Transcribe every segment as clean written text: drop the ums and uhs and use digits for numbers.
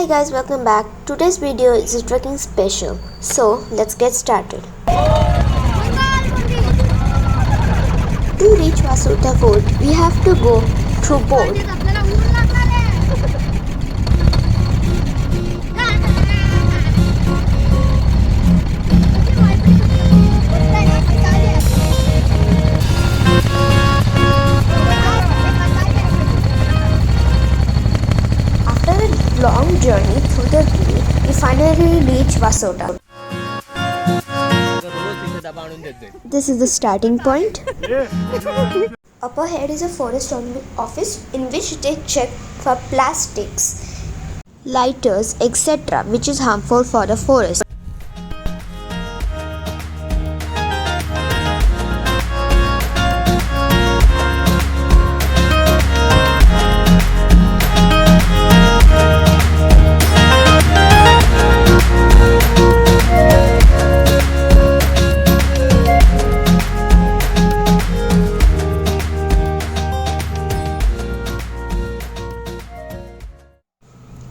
Hi guys, welcome back. Today's video is a trekking special. So let's get started. To reach Vasota fort, we have to go through boat. After a long journey through the valley, we finally reach Vasota. This is the starting point. Up ahead is a forest office in which they check for plastics, lighters, etc., which is harmful for the forest.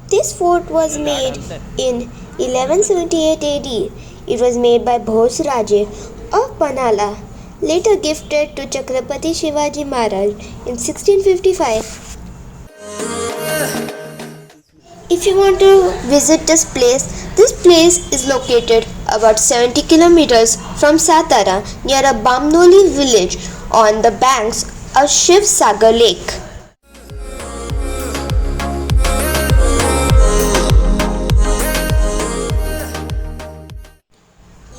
This fort was made in 1178 AD. It was made by Bhosraje of Panala, later gifted to Chhatrapati Shivaji Maharaj in 1655. If you want to visit this place is located about 70 kilometers from Satara near a Bamnoli village on the banks of Shiv Sagar Lake.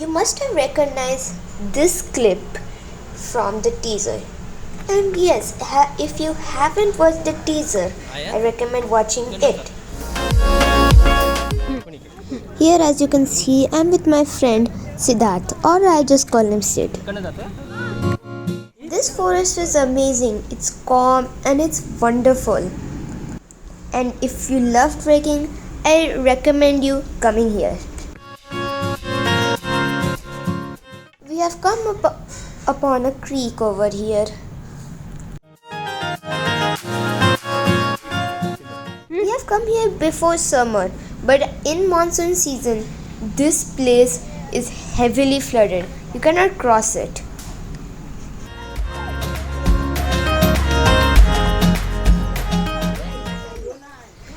You must have recognized this clip from the teaser. And yes, if you haven't watched the teaser, I recommend watching it. Here, as you can see, I'm with my friend Siddharth, or I just call him Sid. This forest is amazing. It's calm and it's wonderful. And if you love trekking, I recommend you coming here. We have come upon a creek over here. We have come here before summer, but in monsoon season, this place is heavily flooded. You cannot cross it.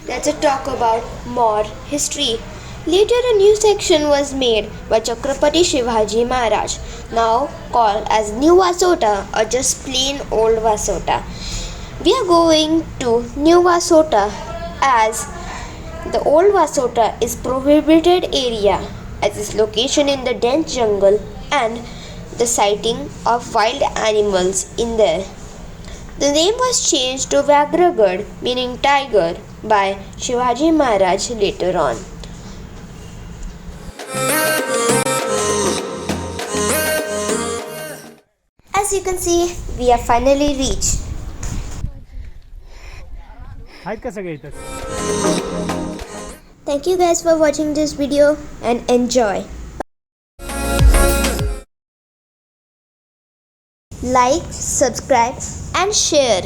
Let's talk about more history. Later, a new section was made by Chhatrapati Shivaji Maharaj, now called as New Vasota or just plain Old Vasota. We are going to New Vasota as the Old Vasota is prohibited area as its location in the dense jungle and the sighting of wild animals in there. The name was changed to Vyagragad, meaning tiger, by Shivaji Maharaj later on. As you can see, we have finally reached. Thank you guys for watching this video and enjoy. Like, subscribe and share.